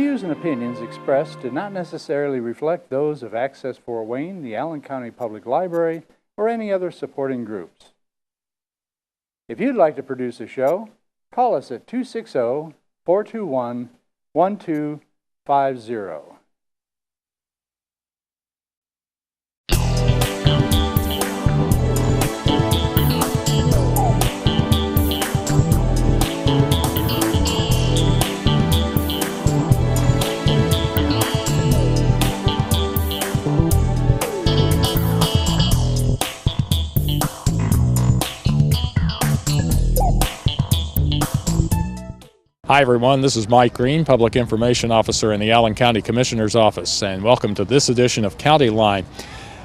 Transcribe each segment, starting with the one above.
views and opinions expressed do not necessarily reflect those of Access Fort Wayne, the Allen County Public Library, or any other supporting groups. If you'd like to produce a show, call us at 260-421-1250. Hi everyone, this is Mike Green, Public Information Officer in the Allen County Commissioner's Office, and welcome to this edition of Countyline,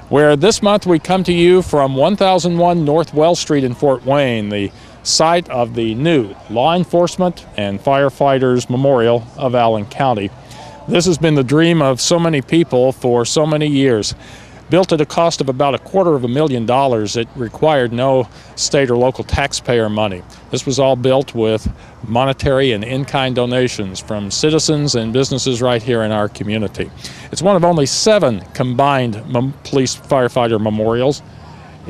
where this month we come to you from 1001 North Wells Street in Fort Wayne, the site of the new Law Enforcement and Firefighters Memorial of Allen County. This has been the dream of so many people for so many years. Built at a cost of about $250,000, it required no state or local taxpayer money. This was all built with monetary and in-kind donations from citizens and businesses right here in our community. It's one of only 7 combined police firefighter memorials.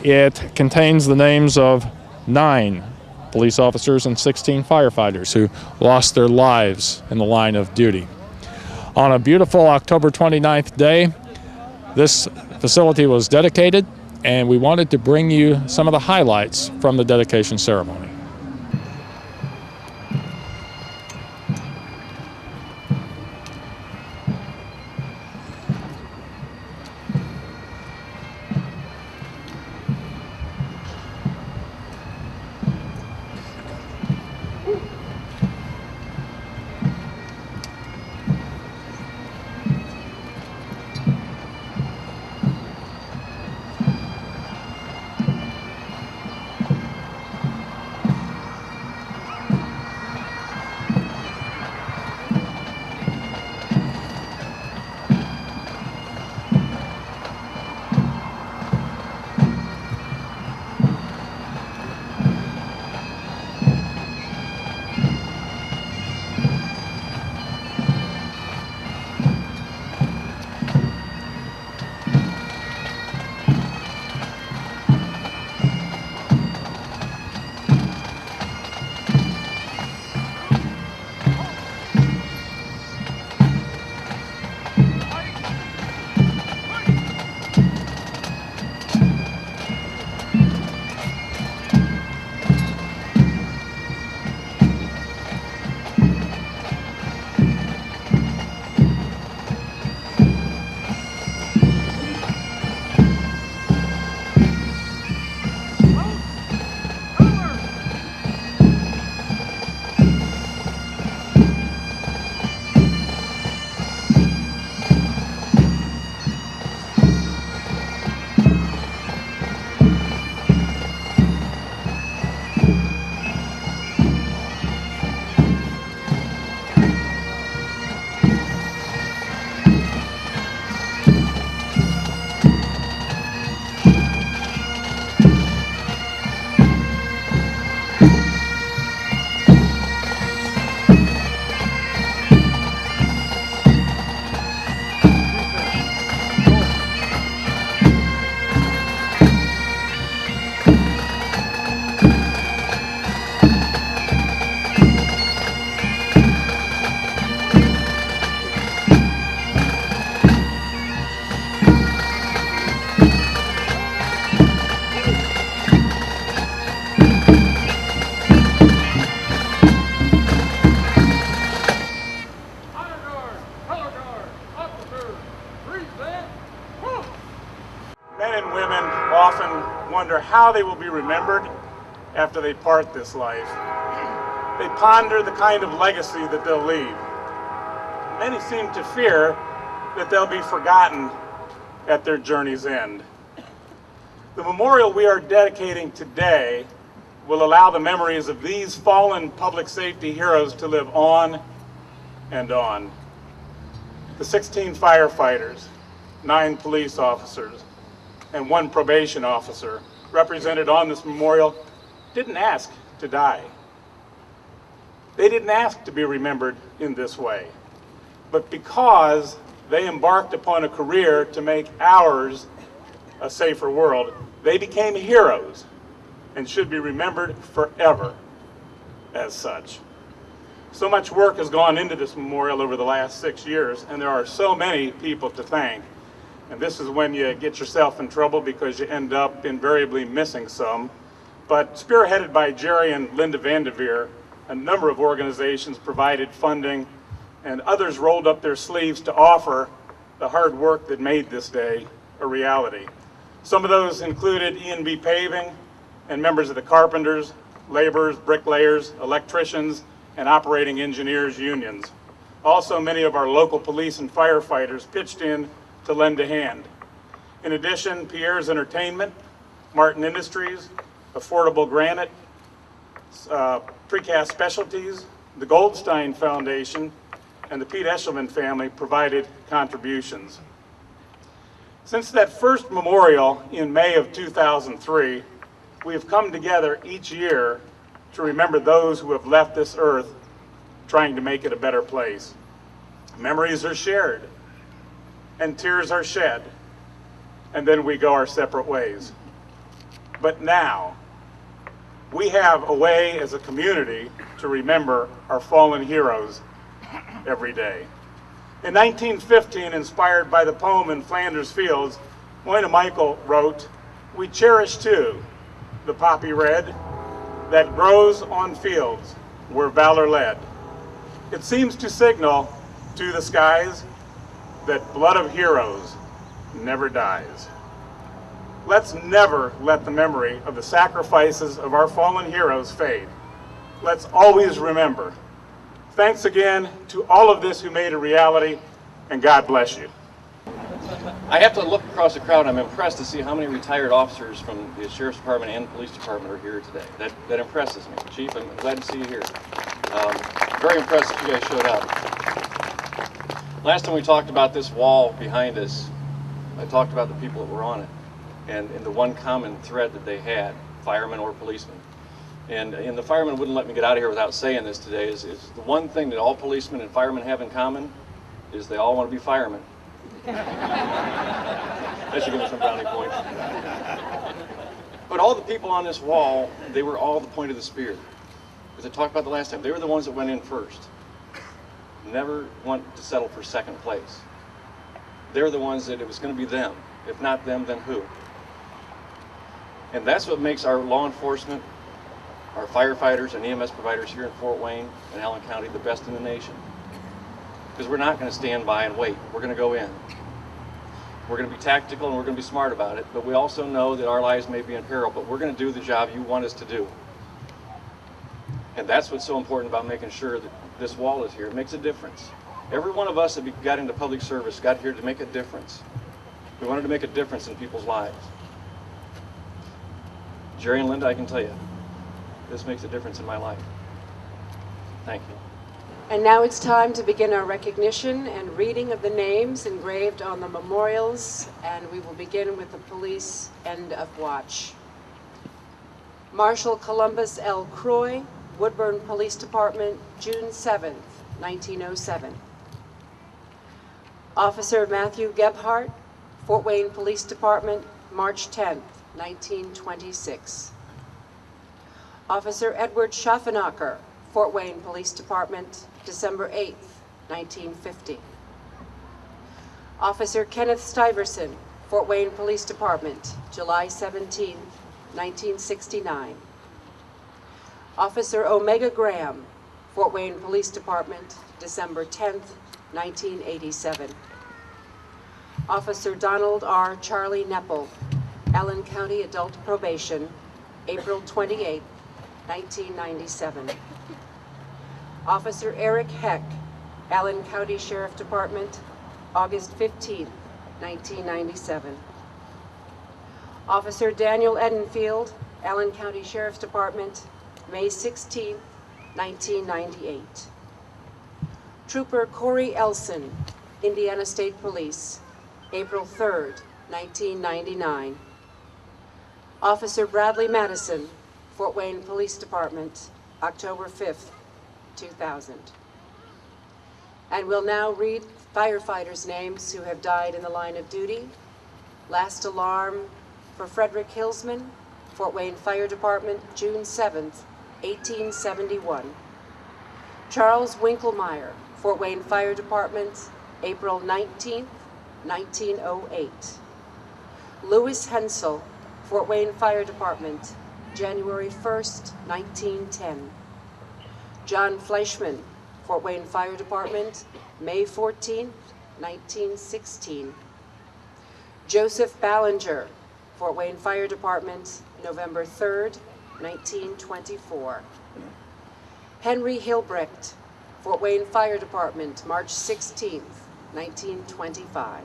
It contains the names of 9 police officers and 16 firefighters who lost their lives in the line of duty. On a beautiful October 29th day, this facility was dedicated, and we wanted to bring you some of the highlights from the dedication ceremony. Wonder how they will be remembered after they part this life. They ponder the kind of legacy that they'll leave. Many seem to fear that they'll be forgotten at their journey's end. The memorial we are dedicating today will allow the memories of these fallen public safety heroes to live on and on. The 16 firefighters, 9 police officers, and 1 probation officer represented on this memorial didn't ask to die. They didn't ask to be remembered in this way. but because they embarked upon a career to make ours a safer world, they became heroes and should be remembered forever as such. So much work has gone into this memorial over the last 6 years, and there are so many people to thank. And this is when you get yourself in trouble because you end up invariably missing some. But spearheaded by Jerry and Linda Vanderveer, a number of organizations provided funding, and others rolled up their sleeves to offer the hard work that made this day a reality. Some of those included E&B Paving and members of the carpenters, laborers, bricklayers, electricians, and operating engineers unions. Also, many of our local police and firefighters pitched in to lend a hand. In addition, Pierre's Entertainment, Martin Industries, Affordable Granite, Precast Specialties, the Goldstein Foundation, and the Pete Eshelman family provided contributions. Since that first memorial in May of 2003, we have come together each year to remember those who have left this earth trying to make it a better place. Memories are shared, and tears are shed, and then we go our separate ways. But now, we have a way as a community to remember our fallen heroes every day. In 1915, inspired by the poem In Flanders Fields, Moyna Michael wrote, "We cherish too the poppy red that grows on fields where valor led. It seems to signal to the skies that blood of heroes never dies." Let's never let the memory of the sacrifices of our fallen heroes fade. Let's always remember. Thanks again to all of this who made a reality, and God bless you. I have to look across the crowd. I'm impressed to see how many retired officers from the Sheriff's Department and Police Department are here today. That impresses me. Chief, I'm glad to see you here. Very impressed that you guys showed up. Last time we talked about this wall behind us, I talked about the people that were on it and the one common thread that they had, firemen or policemen. And the firemen wouldn't let me get out of here without saying this today, is the one thing that all policemen and firemen have in common is they all want to be firemen. That should give me some brownie points. But all the people on this wall, they were all the point of the spear. As I talked about the last time, they were the ones that went in first. Never want to settle for second place. They're the ones that it was going to be them. If not them, then who? And that's what makes our law enforcement, our firefighters and EMS providers here in Fort Wayne and Allen County the best in the nation. Because we're not going to stand by and wait. We're going to go in. We're going to be tactical and we're going to be smart about it, but we also know that our lives may be in peril, but we're going to do the job you want us to do. And that's what's so important about making sure that this wall is here. It makes a difference. Every one of us that got into public service got here to make a difference. We wanted to make a difference in people's lives. Jerry and Linda, I can tell you, this makes a difference in my life. Thank you. And now it's time to begin our recognition and reading of the names engraved on the memorials, and we will begin with the police end of watch. Marshal Columbus L. Croy, Woodburn Police Department, June 7th, 1907. Officer Matthew Gebhardt, Fort Wayne Police Department, March 10th, 1926. Officer Edward Schaffenacker, Fort Wayne Police Department, December 8th, 1950. Officer Kenneth Stuyvesant, Fort Wayne Police Department, July 17th, 1969. Officer Omega Graham, Fort Wayne Police Department, December 10th, 1987. Officer Donald R. Charlie Nepple, Allen County Adult Probation, April 28th, 1997. Officer Eric Heck, Allen County Sheriff Department, August 15th, 1997. Officer Daniel Edenfield, Allen County Sheriff's Department, May 16th, 1998. Trooper Corey Elson, Indiana State Police, April 3rd, 1999. Officer Bradley Madison, Fort Wayne Police Department, October 5th, 2000. And we'll now read firefighters' names who have died in the line of duty. Last alarm for Frederick Hillsman, Fort Wayne Fire Department, June 7th, 1871. Charles Winkelmeyer, Fort Wayne Fire Department, April 19th, 1908. Louis Hensel, Fort Wayne Fire Department, January 1st, 1910. John Fleischman, Fort Wayne Fire Department, May 14th, 1916. Joseph Ballinger, Fort Wayne Fire Department, November 3rd, 1924. Henry Hilbrecht, Fort Wayne Fire Department, March 16th, 1925.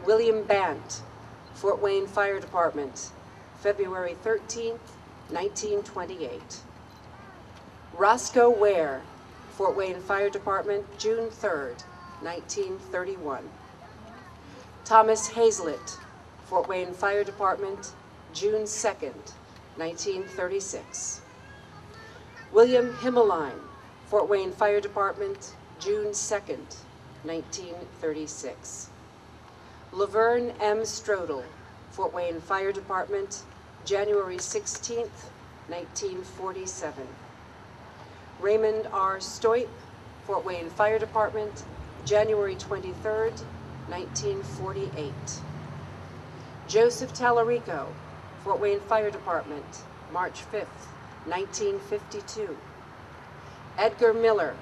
William Bant, Fort Wayne Fire Department, February 13th, 1928. Roscoe Ware, Fort Wayne Fire Department, June 3rd, 1931. Thomas Hazlett, Fort Wayne Fire Department, June 2nd, 1936. William Himmeline, Fort Wayne Fire Department, June 2nd, 1936. Laverne M. Strodel, Fort Wayne Fire Department, January 16th, 1947. Raymond R. Stoip, Fort Wayne Fire Department, January 23rd, 1948. Joseph Tallarico, Fort Wayne Fire Department, March 5th, 1952. Edgar Miller,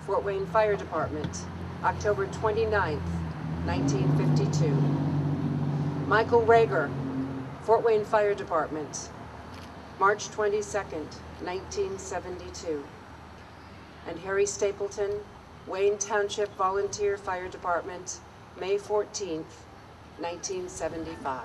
Fort Wayne Fire Department, October 29th, 1952. Michael Rager, Fort Wayne Fire Department, March 22nd, 1972. And Harry Stapleton, Wayne Township Volunteer Fire Department, May 14th, 1975.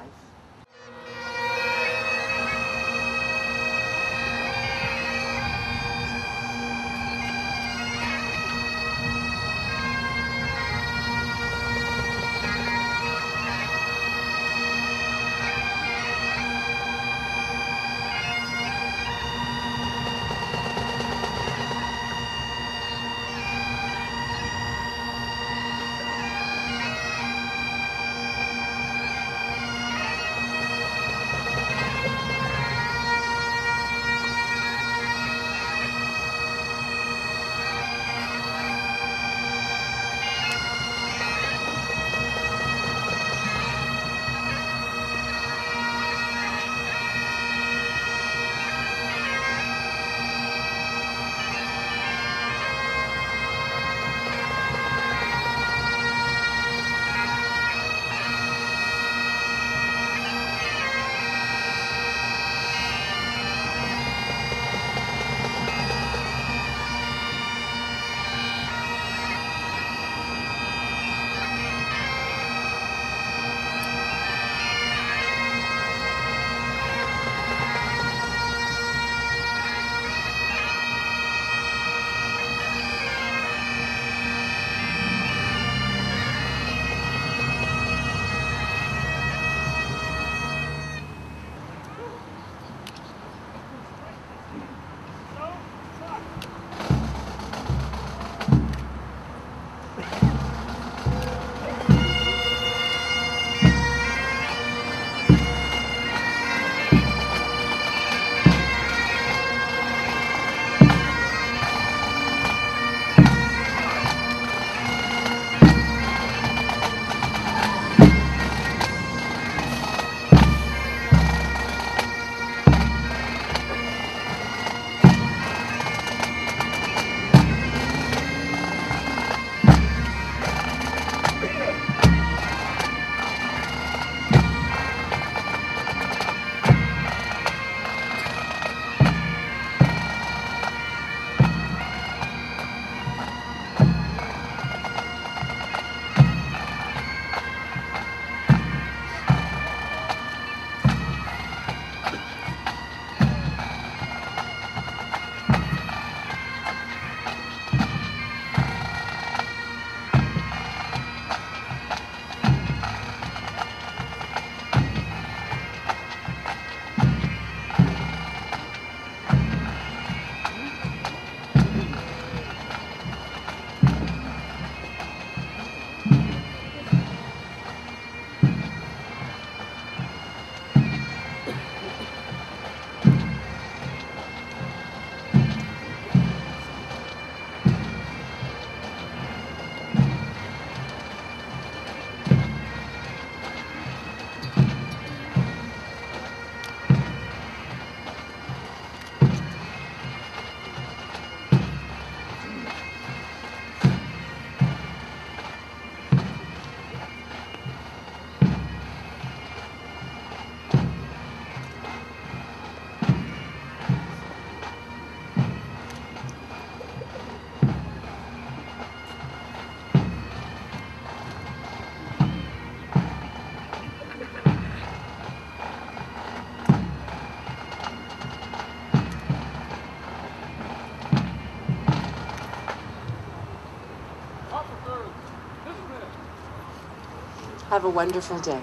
Have a wonderful day.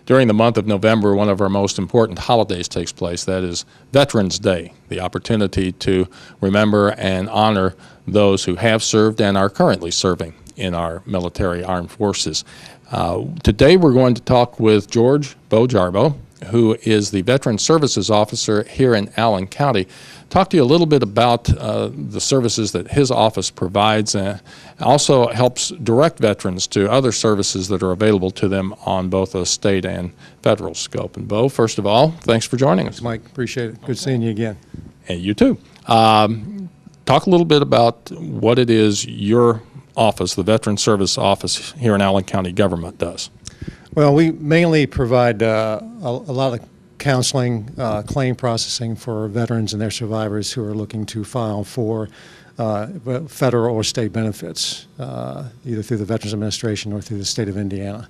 During the month of November, one of our most important holidays takes place. That is Veterans Day, the opportunity to remember and honor those who have served and are currently serving in our military armed forces. Today we're going to talk with George Bojarbo, who is the Veteran Services Officer here in Allen County. Talk to you a little bit about the services that his office provides, and also helps direct veterans to other services that are available to them on both a state and federal scope. And Bo, first of all, thanks for joining us. Mike, appreciate it. Good seeing you again. And you too. Talk a little bit about what it is your office, the Veteran Service Office here in Allen County government, does. Well, we mainly provide a lot of counseling, claim processing for veterans and their survivors who are looking to file for federal or state benefits, either through the Veterans Administration or through the state of Indiana.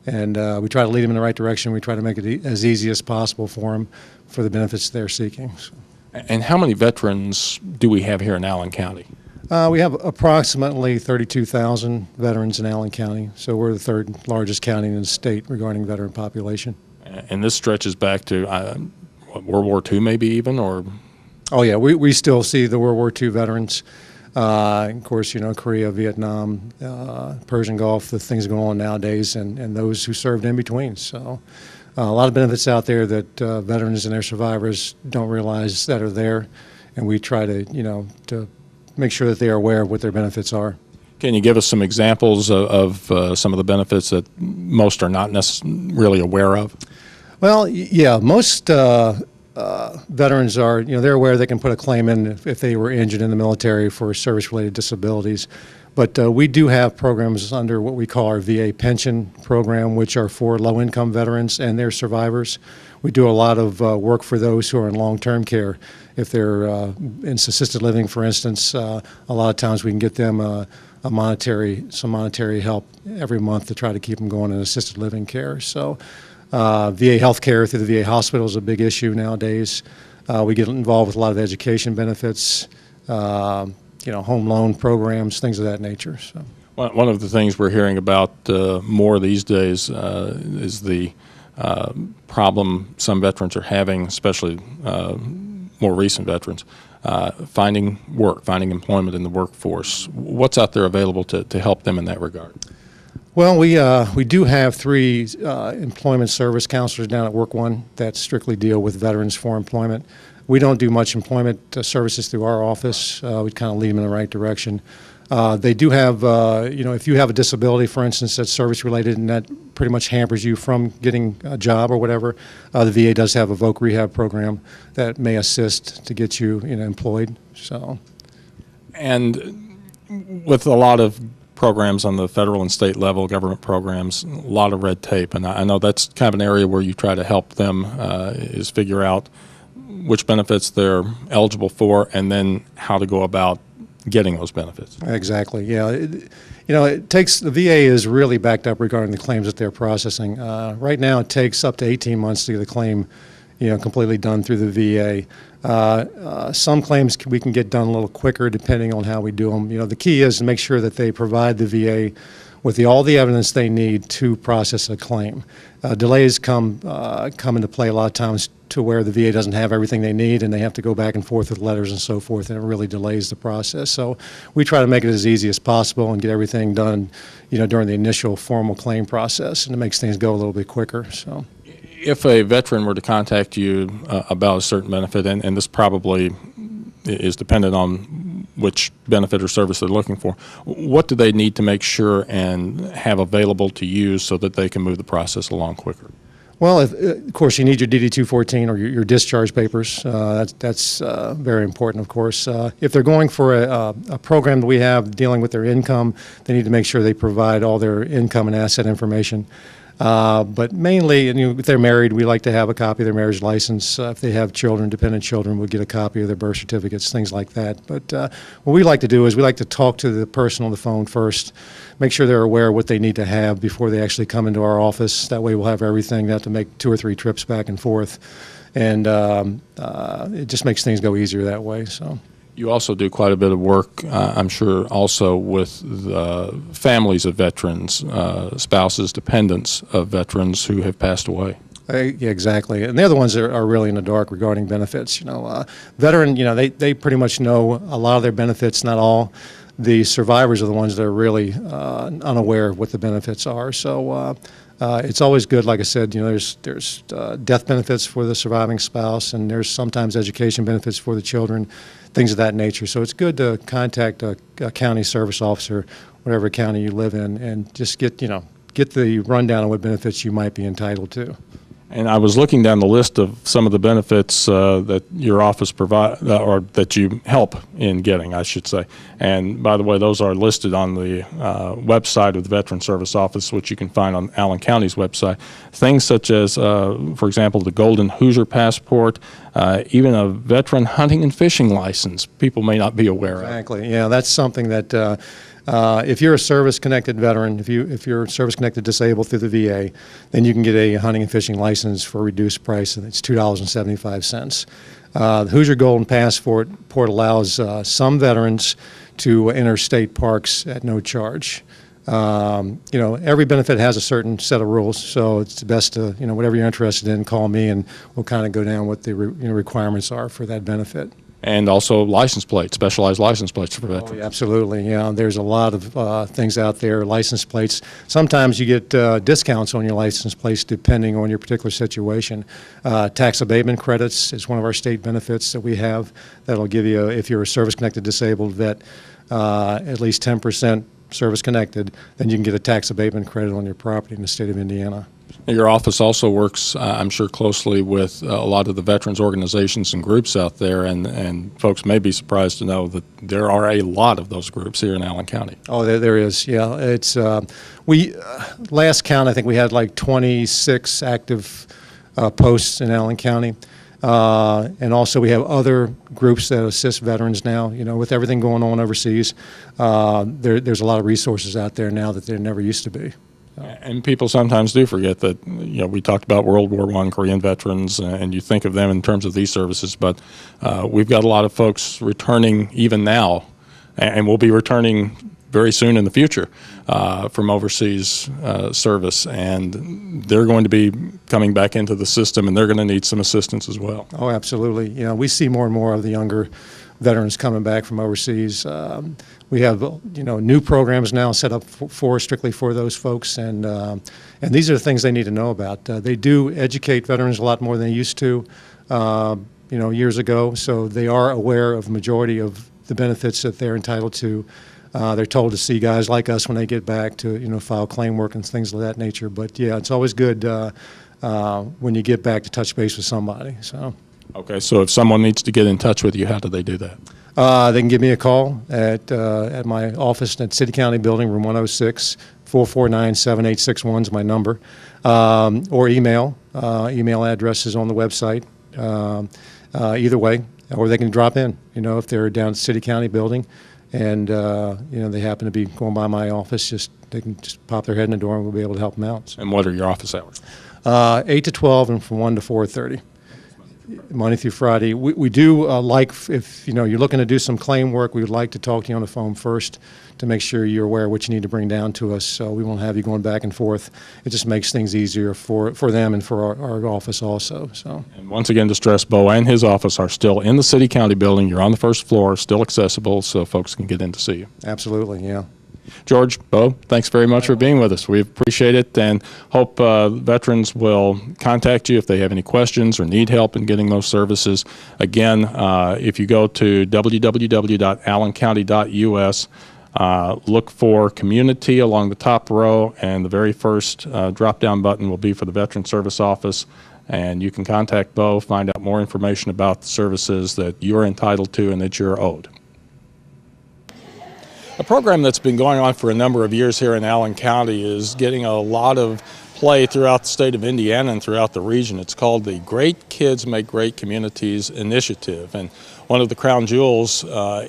And we try to lead them in the right direction. We try to make it as easy as possible for them for the benefits they're seeking. So. And how many veterans do we have here in Allen County? We have approximately 32,000 veterans in Allen County, so we're the third largest county in the state regarding veteran population. And this stretches back to World War II maybe even, or? Oh yeah, we still see the World War II veterans. Of course, you know, Korea, Vietnam, Persian Gulf, the things going on nowadays, and those who served in between. So a lot of benefits out there that veterans and their survivors don't realize that are there, and we try to, you know, to make sure that they are aware of what their benefits are. Can you give us some examples of some of the benefits that most are not really aware of? Well, yeah, most veterans are, you know, they're aware they can put a claim in if they were injured in the military for service-related disabilities. But we do have programs under what we call our VA pension program, which are for low-income veterans and their survivors. We do a lot of work for those who are in long-term care. If they're in assisted living, for instance, a lot of times we can get them some monetary help every month to try to keep them going in assisted living care. So VA health care through the VA hospital is a big issue nowadays. We get involved with a lot of education benefits, you know, home loan programs, things of that nature. So. One of the things we're hearing about more these days is the problem some veterans are having, especially more recent veterans, finding work, finding employment in the workforce. What's out there available to help them in that regard? Well, we do have 3 employment service counselors down at Work One that strictly deal with veterans for employment. We don't do much employment services through our office. We kind of lead them in the right direction. They do have, you know, if you have a disability, for instance, that's service-related and that pretty much hampers you from getting a job or whatever, the VA does have a voc rehab program that may assist to get you, you know, employed. So. And with a lot of programs on the federal and state level, government programs, a lot of red tape, and I know that's kind of an area where you try to help them is figure out which benefits they're eligible for and then how to go about getting those benefits. Exactly. Yeah. You know, it takes, the VA is really backed up regarding the claims that they're processing. Right now, it takes up to 18 months to get a claim, you know, completely done through the VA. Some claims we can get done a little quicker depending on how we do them. You know, the key is to make sure that they provide the VA with all the evidence they need to process a claim. Delays come into play a lot of times to where the VA doesn't have everything they need and they have to go back and forth with letters and so forth, and it really delays the process. So we try to make it as easy as possible and get everything done, you know, during the initial formal claim process, and it makes things go a little bit quicker. So, if a veteran were to contact you about a certain benefit, and this probably is dependent on which benefit or service they're looking for, what do they need to make sure and have available to use so that they can move the process along quicker? Well, of course, you need your DD-214 or your discharge papers. That's very important, of course. If they're going for a program that we have dealing with their income, they need to make sure they provide all their income and asset information. But mainly, if they're married, we like to have a copy of their marriage license. If they have children, dependent children, we'll get a copy of their birth certificates, things like that. But what we like to do is we like to talk to the person on the phone first, make sure they're aware of what they need to have before they actually come into our office. That way we'll have everything, not have to make 2 or 3 trips back and forth. And it just makes things go easier that way. So. You also do quite a bit of work, I'm sure, also with the families of veterans, spouses, dependents of veterans who have passed away. Yeah, exactly. And they're the ones that are really in the dark regarding benefits. Veteran, they pretty much know a lot of their benefits, not all. The survivors are the ones that are really unaware of what the benefits are. So it's always good, like I said, there's death benefits for the surviving spouse, and there's sometimes education benefits for the children, things of that nature. So it's good to contact a county service officer, whatever county you live in, and just get the rundown on what benefits you might be entitled to. And I was looking down the list of some of the benefits that your office provide, or that you help in getting, I should say. And by the way, those are listed on the website of the Veteran Service Office, which you can find on Allen County's website. Things such as, for example, the Golden Hoosier Passport, even a veteran hunting and fishing license. People may not be aware of. Exactly. Yeah, that's something that. If you're a service-connected veteran, if you're service-connected disabled through the VA, then you can get a hunting and fishing license for a reduced price, and it's $2.75. The Hoosier Golden Passport allows some veterans to enter state parks at no charge. Every benefit has a certain set of rules, so it's best to, whatever you're interested in, call me, and we'll kind of go down what the requirements are for that benefit. And also license plates, specialized license plates for veterans. Oh, yeah, absolutely. Yeah, there's a lot of things out there, license plates. Sometimes you get discounts on your license plates depending on your particular situation. Tax abatement credits is one of our state benefits that we have. That'll give you, if you're a service-connected disabled vet, at least 10% service-connected, then you can get a tax abatement credit on your property in the state of Indiana. Your office also works, I'm sure, closely with a lot of the veterans organizations and groups out there, and folks may be surprised to know that there are a lot of those groups here in Allen County. Oh, there is, yeah. It's last count, I think we had like 26 active posts in Allen County. And also we have other groups that assist veterans now. With everything going on overseas, there's a lot of resources out there now that there never used to be. And people sometimes do forget that, we talked about World War I Korean veterans, and you think of them in terms of these services, but we've got a lot of folks returning even now, and will be returning very soon in the future from overseas service, and they're going to be coming back into the system, and they're going to need some assistance as well. Oh, absolutely. We see more and more of the younger veterans coming back from overseas. We have, new programs now set up strictly for those folks, and these are the things they need to know about. They do educate veterans a lot more than they used to, years ago, so they are aware of the majority of the benefits that they're entitled to. They're told to see guys like us when they get back to, file claim work and things of that nature. But, yeah, it's always good when you get back to touch base with somebody. So. Okay, so if someone needs to get in touch with you, how do they do that? They can give me a call at my office at City County Building, room 106. 449-7861 is my number, or email. Email address is on the website. Either way, or they can drop in. If they're down at City County Building, and they happen to be going by my office, they can just pop their head in the door, and we'll be able to help them out. And what are your office hours? 8 to 12, and from 1 to 4:30. Monday through Friday. We do like, if you're looking to do some claim work, we would like to talk to you on the phone first to make sure you're aware of what you need to bring down to us, so we won't have you going back and forth. It just makes things easier for them and for our office also. So. And once again, to stress, Bo and his office are still in the City County Building. You're on the first floor, still accessible, so folks can get in to see you. Absolutely, yeah. George, Bo, thanks very much for being with us. We appreciate it, and hope veterans will contact you if they have any questions or need help in getting those services. Again, if you go to www.allencounty.us, look for Community along the top row, and the very first drop-down button will be for the Veteran Service Office, and you can contact Bo, find out more information about the services that you're entitled to and that you're owed. A program that's been going on for a number of years here in Allen County is getting a lot of play throughout the state of Indiana and throughout the region. It's called the Great Kids Make Great Communities Initiative, and one of the crown jewels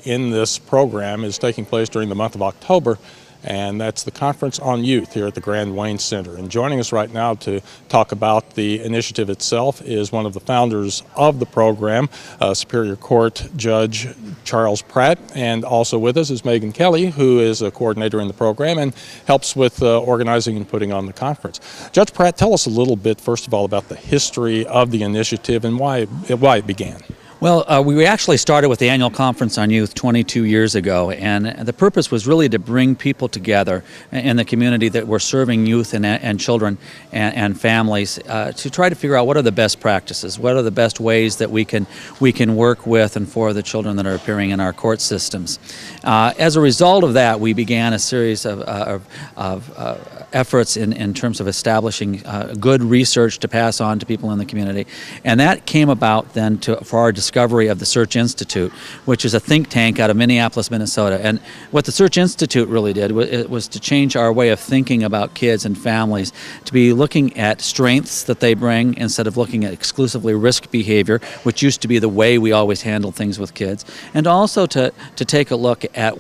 in this program is taking place during the month of October, and that's the Conference on Youth here at the Grand Wayne Center. And joining us right now to talk about the initiative itself is one of the founders of the program, Superior Court Judge Charles Pratt, and also with us is Megan Kelly, who is a coordinator in the program and helps with organizing and putting on the conference. Judge Pratt, tell us a little bit, first of all, about the history of the initiative and why it began. Well, we actually started with the annual Conference on Youth 22 years ago, and the purpose was really to bring people together in the community that were serving youth and children and families to try to figure out what are the best practices, what are the best ways that we can work with and for the children that are appearing in our court systems. As a result of that, we began a series of efforts in terms of establishing good research to pass on to people in the community, and that came about then for our discovery of the Search Institute, which is a think tank out of Minneapolis, Minnesota. And what the Search Institute really did was to change our way of thinking about kids and families, to be looking at strengths that they bring instead of looking at exclusively risk behavior, which used to be the way we always handled things with kids, and also to take a look at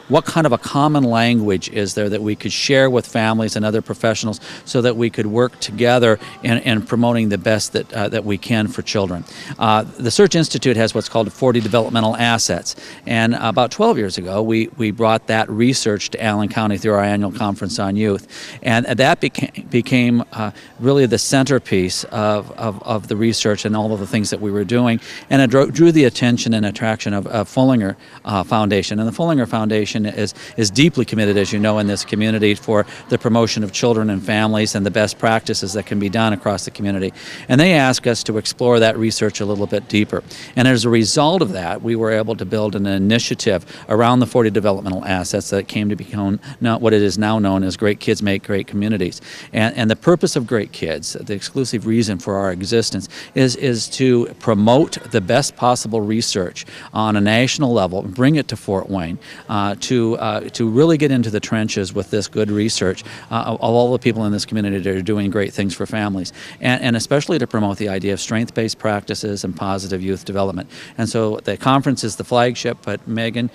what kind of a common language is there that we could share with families and other professionals so that we could work together in promoting the best that we can for children. The Search Institute has what's called 40 developmental assets, and about 12 years ago we brought that research to Allen County through our annual Conference on Youth, and that became really the centerpiece of the research and all of the things that we were doing, and it drew the attention and attraction of Fullinger Foundation. And the Fullinger Foundation is deeply committed, as you know, in this community for the promotion of children and families and the best practices that can be done across the community. And they asked us to explore that research a little bit deeper. And as a result of that, we were able to build an initiative around the 40 developmental assets that came to become what it is now known as Great Kids Make Great Communities. And the purpose of Great Kids, the exclusive reason for our existence, is to promote the best possible research on a national level, bring it to Fort Wayne, to really get into the trenches with this good research of all the people in this community that are doing great things for families, and especially to promote the idea of strength-based practices and positive youth development. And so the conference is the flagship, but Megan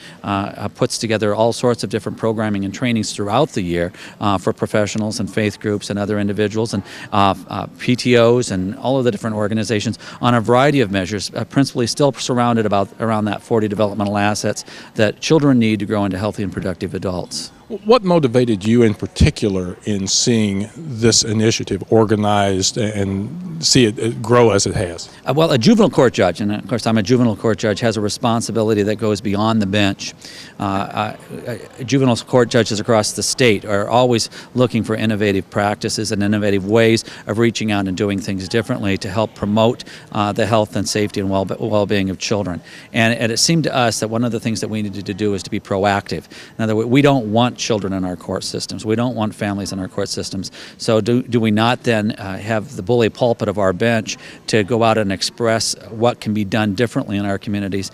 puts together all sorts of different programming and trainings throughout the year for professionals and faith groups and other individuals and PTOs and all of the different organizations on a variety of measures, principally still surrounded around that 40 developmental assets that children need to grow into healthy and productive adults. What motivated you in particular in seeing this initiative organized and see it grow as it has? Well, a juvenile court judge, and of course I'm a juvenile court judge, has a responsibility that goes beyond the bench. Juvenile court judges across the state are always looking for innovative practices and innovative ways of reaching out and doing things differently to help promote the health and safety and well-being of children. And it seemed to us that one of the things that we needed to do is to be proactive. In other words, we don't want children in our court systems. We don't want families in our court systems. So do we not then have the bully pulpit of our bench to go out and express what can be done differently in our communities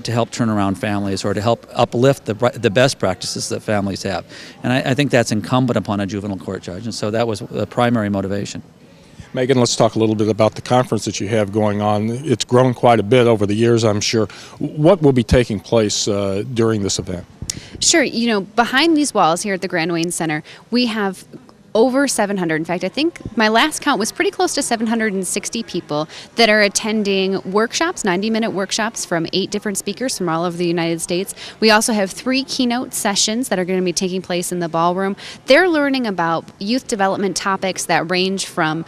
to help turn around families or to help uplift the best practices that families have? And I think that's incumbent upon a juvenile court judge, and so that was the primary motivation. Megan, let's talk a little bit about the conference that you have going on. It's grown quite a bit over the years, I'm sure. What will be taking place during this event? Sure. You know, behind these walls here at the Grand Wayne Center, we have over 700. In fact, I think my last count was pretty close to 760 people that are attending workshops, 90-minute workshops from 8 different speakers from all over the United States. We also have 3 keynote sessions that are going to be taking place in the ballroom. They're learning about youth development topics that range from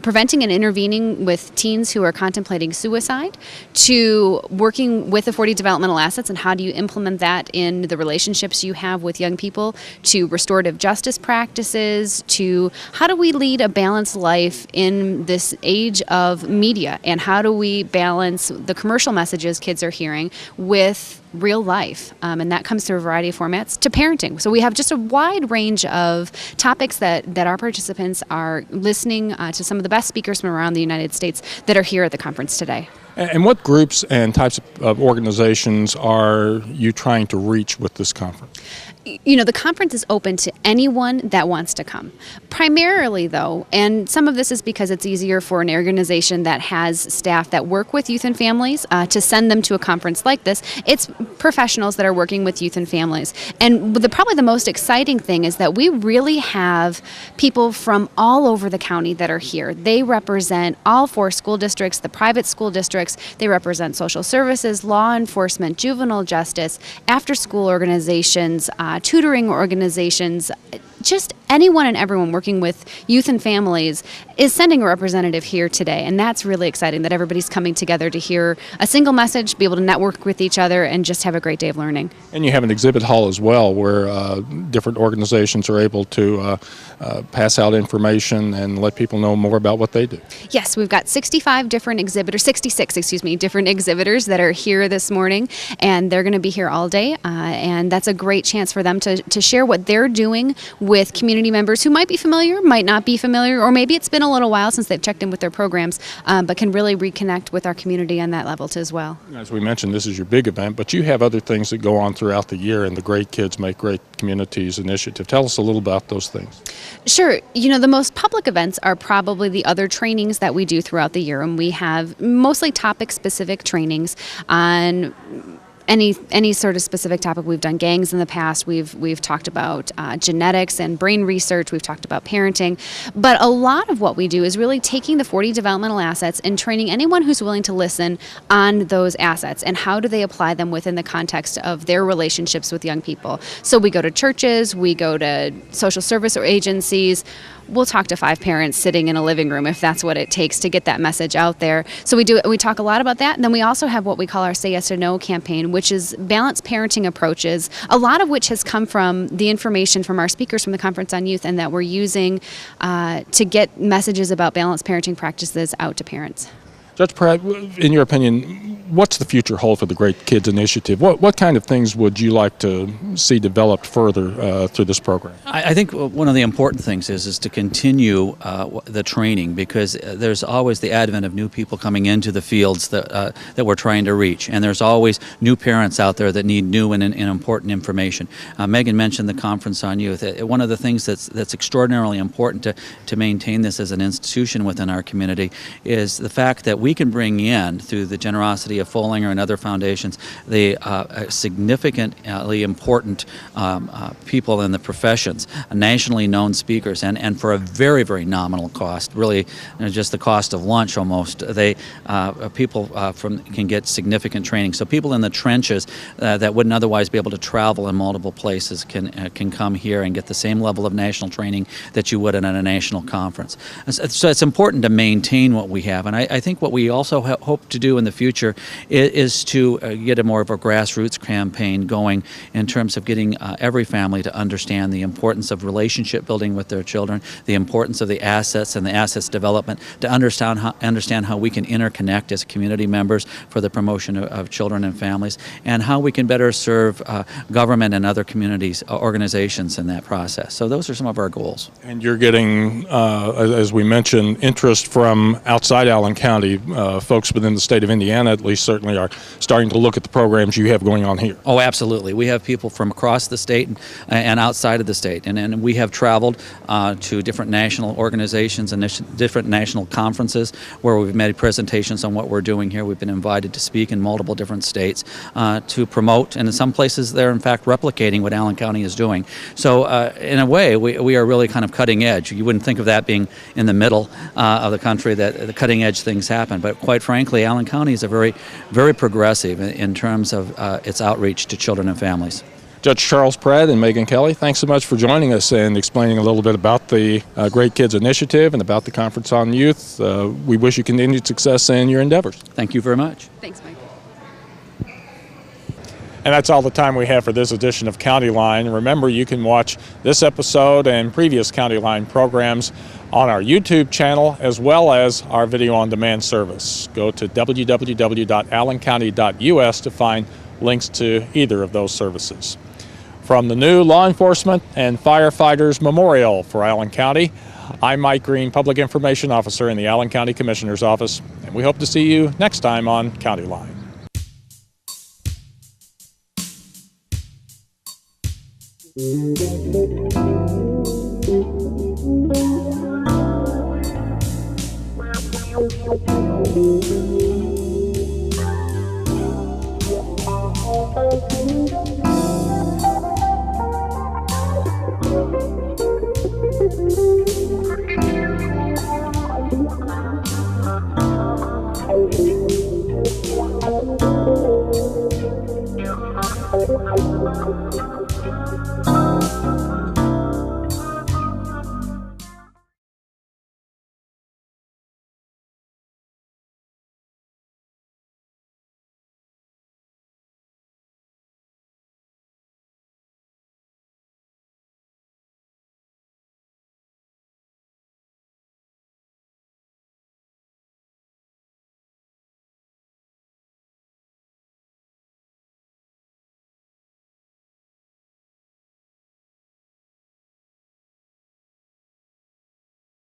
preventing and intervening with teens who are contemplating suicide to working with the 40 developmental assets and how do you implement that in the relationships you have with young people, to restorative justice practices, to how do we lead a balanced life in this age of media, and how do we balance the commercial messages kids are hearing with real life, and that comes through a variety of formats, to parenting. So we have just a wide range of topics that our participants are listening to some of the best speakers from around the United States that are here at the conference today. And what groups and types of organizations are you trying to reach with this conference? You know, the conference is open to anyone that wants to come. Primarily, though, and some of this is because it's easier for an organization that has staff that work with youth and families to send them to a conference like this, it's professionals that are working with youth and families. And probably the most exciting thing is that we really have people from all over the county that are here. They represent all 4 school districts, the private school districts. They represent social services, law enforcement, juvenile justice, after-school organizations, tutoring organizations. Just anyone and everyone working with youth and families is sending a representative here today, and that's really exciting that everybody's coming together to hear a single message, be able to network with each other, and just have a great day of learning. And you have an exhibit hall as well where different organizations are able to pass out information and let people know more about what they do. Yes, we've got 66 different exhibitors that are here this morning, and they're going to be here all day, and that's a great chance for them to share what they're doing with community members who might be familiar, might not be familiar, or maybe it's been a little while since they've checked in with their programs, but can really reconnect with our community on that level too as well. As we mentioned, this is your big event, but you have other things that go on throughout the year, and the Great Kids Make Great Communities initiative. Tell us a little about those things. Sure. The most public events are probably the other trainings that we do throughout the year, and we have mostly topic-specific trainings on any sort of specific topic. We've done gangs in the past. We've talked about genetics and brain research. We've talked about parenting. But a lot of what we do is really taking the 40 developmental assets and training anyone who's willing to listen on those assets and how do they apply them within the context of their relationships with young people. So we go to churches, we go to social service or agencies. We'll talk to 5 parents sitting in a living room if that's what it takes to get that message out there. So we talk a lot about that. And then we also have what we call our Say Yes or No campaign, which is balanced parenting approaches, a lot of which has come from the information from our speakers from the Conference on Youth and that we're using to get messages about balanced parenting practices out to parents. Judge Pratt, in your opinion, what's the future hold for the Great Kids Initiative? What kind of things would you like to see developed further through this program? I think one of the important things is to continue the training, because there's always the advent of new people coming into the fields that we're trying to reach, and there's always new parents out there that need new and important information. Megan mentioned the Conference on Youth. One of the things that's extraordinarily important to maintain this as an institution within our community is the fact that we can bring in, through the generosity of Follinger and other foundations, the significantly important people in the professions, nationally known speakers, and for a very, very nominal cost, really just the cost of lunch almost, people can get significant training. So people in the trenches that wouldn't otherwise be able to travel in multiple places can come here and get the same level of national training that you would in a national conference. So it's important to maintain what we have, and I think what we also hope to do in the future is to get a more of a grassroots campaign going in terms of getting every family to understand the importance of relationship building with their children, the importance of the assets and the assets development, to understand how we can interconnect as community members for the promotion of children and families, and how we can better serve government and other communities, organizations in that process. So those are some of our goals. And you're getting, as we mentioned, interest from outside Allen County. Folks within the state of Indiana, at least, certainly are starting to look at the programs you have going on here. Oh, absolutely. We have people from across the state and outside of the state, and we have traveled to different national organizations and different national conferences where we've made presentations on what we're doing here. We've been invited to speak in multiple different states to promote, and in some places they're in fact replicating what Allen County is doing. So in a way, we are really kind of cutting edge. You wouldn't think of that being in the middle of the country, that the cutting edge things happen, but quite frankly, Allen County is a very, very progressive in terms of its outreach to children and families. Judge Charles Pratt and Megan Kelly, thanks so much for joining us and explaining a little bit about the Great Kids Initiative and about the Conference on Youth. We wish you continued success in your endeavors. Thank you very much. Thanks, Mike. And that's all the time we have for this edition of County Line. Remember, you can watch this episode and previous County Line programs on our YouTube channel as well as our video on demand service. Go to www.allencounty.us to find links to either of those services. From the new Law Enforcement and Firefighters Memorial for Allen County, I'm Mike Green, Public Information Officer in the Allen County Commissioner's Office, and we hope to see you next time on County Line. Wow.